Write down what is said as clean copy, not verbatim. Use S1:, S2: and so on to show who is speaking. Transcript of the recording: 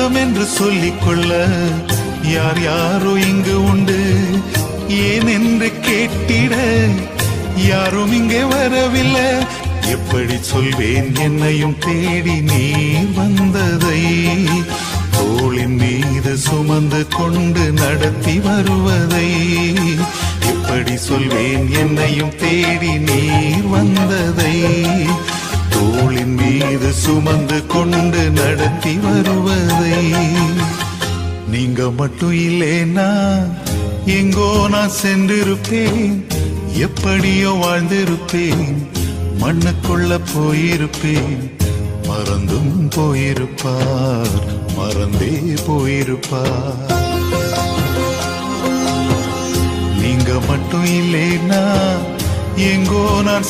S1: சொந்தம் என்று சொல்லிக்கொள்ள யார் யாரோ இங்கு உண்டு. ஏன் என்று கேட்டிட யாரும் இங்கே வரவில்லை. எப்படி சொல்வேன் என்னையும் தேடி நீ வந்ததை, தோளின் மீது சுமந்து கொண்டு நடத்தி வருவதை. எப்படி சொல்வேன் என்னையும் தேடி நீ வந்ததை, தோளின் மீது சுமந்து கொண்டு நடத்தி வருவதை. நீங்க மட்டும் இல்லேனா எங்கோ நான் சென்றிருப்பேன், எப்படியோ வாழ்ந்திருப்பேன், மண்ணுக்குள்ள போயிருப்பேன். மறந்தும் போயிருப்பார், மறந்தே போயிருப்பார். நீங்க மட்டும் இல்லேனா எங்கோ நான்